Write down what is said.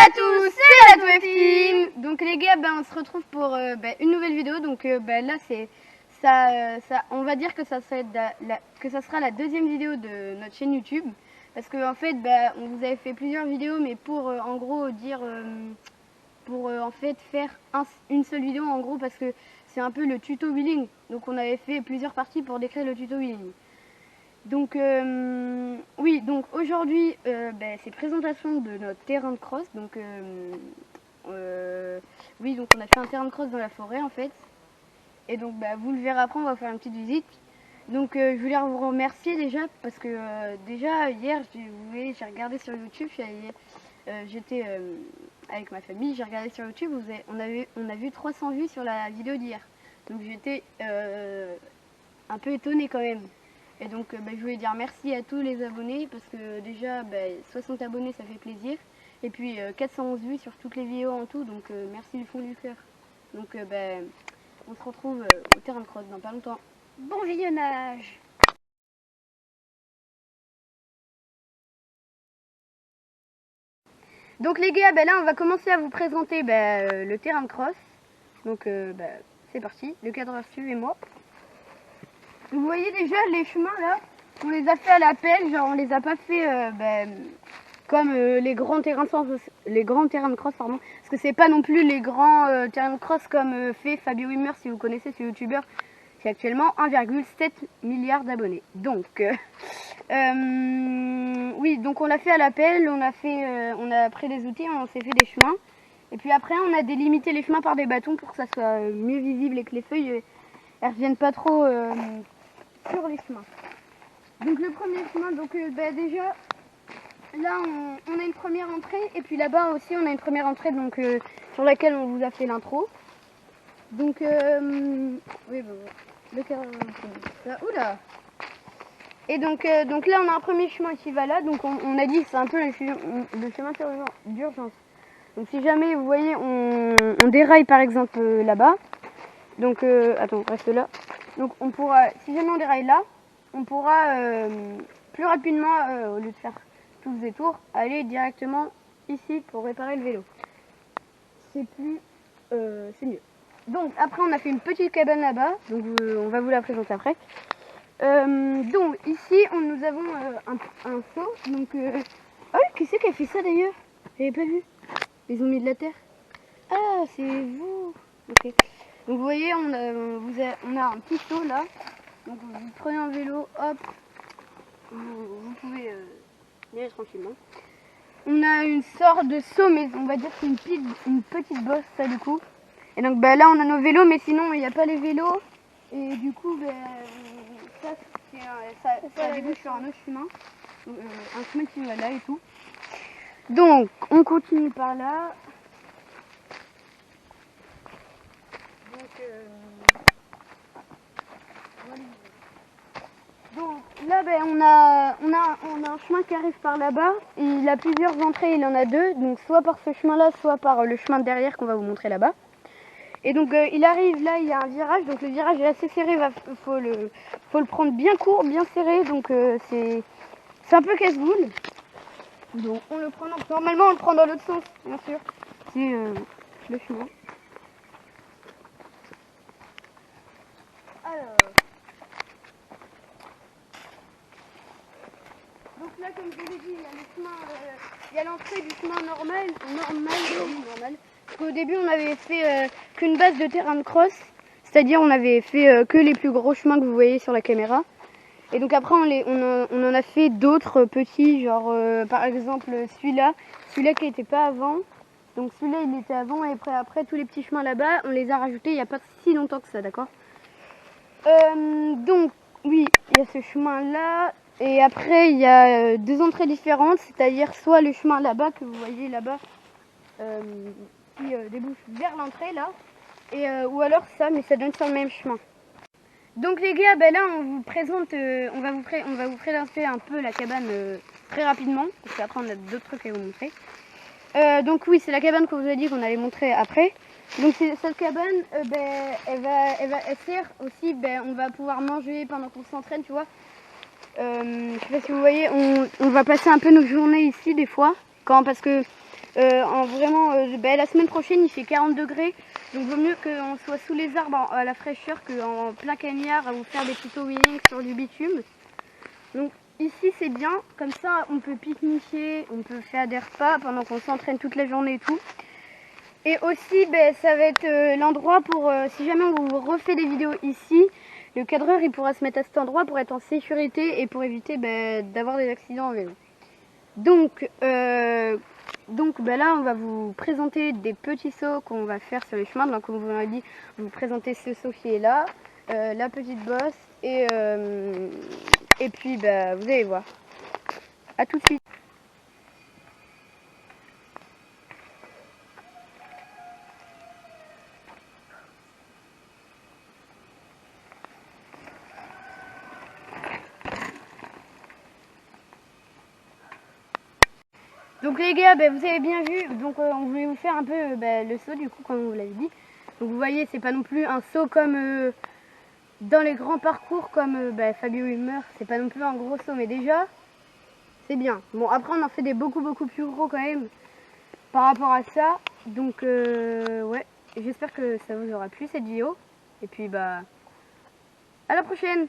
à tous, c'est la Web Team. Donc les gars, on se retrouve pour une nouvelle vidéo. Donc là c'est ça, on va dire que ça sera la deuxième vidéo de notre chaîne YouTube, parce que en fait on vous avait fait plusieurs vidéos, mais pour en gros dire en fait faire une seule vidéo en gros, parce que c'est un peu le tuto wheeling. Donc on avait fait plusieurs parties pour décrire le tuto wheeling. Donc oui, donc aujourd'hui c'est présentation de notre terrain de cross. Donc oui, donc on a fait un terrain de cross dans la forêt en fait. Et donc vous le verrez après, on va faire une petite visite. Donc je voulais vous remercier déjà, parce que déjà hier j'ai regardé sur YouTube, j'étais avec ma famille, j'ai regardé sur YouTube, on a vu 300 vues sur la vidéo d'hier. Donc j'étais un peu étonnée quand même. Et donc je voulais dire merci à tous les abonnés, parce que déjà 60 abonnés ça fait plaisir. Et puis 411 vues sur toutes les vidéos en tout, donc merci du fond du cœur. Donc on se retrouve au terrain de cross dans pas longtemps. Bon visionnage. Donc les gars, là on va commencer à vous présenter le terrain de cross. Donc c'est parti, le cadreur suivez-moi. Vous voyez déjà les chemins là, on les a fait à la pelle, genre on les a pas fait comme les grands terrains de cross, pardon, parce que c'est pas non plus les grands terrains de cross comme fait Fabio Wimmer, si vous connaissez ce youtubeur qui a actuellement 1,7 milliard d'abonnés. Donc oui, donc on l'a fait à la pelle, on a pris des outils, on s'est fait des chemins, et puis après on a délimité les chemins par des bâtons pour que ça soit mieux visible et que les feuilles elles reviennent pas trop sur les chemins. Donc le premier chemin, donc déjà là on a une première entrée, et puis là-bas aussi on a une première entrée, donc sur laquelle on vous a fait l'intro. Donc oui, le cadre, oula. Et donc là on a un premier chemin qui va là, donc on a dit que c'est un peu le chemin d'urgence. Donc si jamais vous voyez on déraille par exemple là-bas, donc attends, reste là. Donc on pourra, si jamais on déraille là, on pourra plus rapidement, au lieu de faire tous les tours, aller directement ici pour réparer le vélo. C'est mieux. Donc après on a fait une petite cabane là-bas, donc on va vous la présenter après. Donc ici nous avons un seau. Donc oh, qui c'est qui a fait ça d'ailleurs? J'avais pas vu. Ils ont mis de la terre. Ah, c'est vous. Ok. Donc vous voyez, on a un petit seau là. Donc vous prenez un vélo, hop, vous pouvez y aller tranquillement. On a une sorte de seau, mais on va dire que c'est une petite bosse ça du coup. Et donc là on a nos vélos, mais sinon il n'y a pas les vélos. Et du coup ça débouche sur un autre chemin. Un chemin qui va là et tout. Donc on continue par là. Donc là on a un chemin qui arrive par là-bas. Il a plusieurs entrées, il en a deux. Donc soit par ce chemin là, soit par le chemin de derrière qu'on va vous montrer là-bas. Et donc il arrive là, il y a un virage. Donc le virage est assez serré, faut le prendre bien court, bien serré. Donc c'est un peu casse-boule. Donc on le prend, normalement on le prend dans l'autre sens, bien sûr. C'est le chemin. Alors, donc là, comme je vous l'ai dit, il y a l'entrée du chemin normal. Parce qu'au début, on avait fait qu'une base de terrain de cross, c'est-à-dire on avait fait que les plus gros chemins que vous voyez sur la caméra. Et donc après, on en a fait d'autres petits, genre par exemple celui-là qui n'était pas avant. Donc celui-là, il était avant, et après tous les petits chemins là-bas, on les a rajoutés il n'y a pas si longtemps que ça, d'accord? Donc oui, il y a ce chemin-là. Et après, il y a deux entrées différentes, c'est-à-dire soit le chemin là-bas, que vous voyez là-bas, qui débouche vers l'entrée, là, et, ou alors ça, mais ça donne sur le même chemin. Donc les gars, là, on vous présente, on va vous présenter un peu la cabane très rapidement, parce qu'après on a d'autres trucs à vous montrer. Donc oui, c'est la cabane qu'on vous a dit qu'on allait montrer après. Donc cette cabane, elle sert aussi, on va pouvoir manger pendant qu'on s'entraîne, tu vois. Je sais pas si vous voyez, on va passer un peu nos journées ici des fois, parce que La semaine prochaine il fait 40 degrés, donc vaut mieux qu'on soit sous les arbres à la fraîcheur qu'en plein cagnard à vous faire des petits wheeling sur du bitume. Donc ici c'est bien, comme ça on peut pique-niquer, on peut faire des repas pendant qu'on s'entraîne toute la journée et tout. Et aussi ça va être l'endroit pour, si jamais on vous refait des vidéos ici, le cadreur il pourra se mettre à cet endroit pour être en sécurité et pour éviter d'avoir des accidents en vélo. Donc là on va vous présenter des petits sauts qu'on va faire sur les chemins. Donc comme vous l'avez dit, vous présenter ce saut qui est là, la petite bosse et puis vous allez voir. A tout de suite. Donc les gars, vous avez bien vu, donc on voulait vous faire un peu le saut du coup comme on vous l'avait dit. Donc vous voyez, c'est pas non plus un saut comme dans les grands parcours comme Fabio Wimmer, c'est pas non plus un gros saut, mais déjà c'est bien. Bon après on en fait des beaucoup plus gros quand même par rapport à ça. Donc ouais, j'espère que ça vous aura plu cette vidéo. Et puis à la prochaine.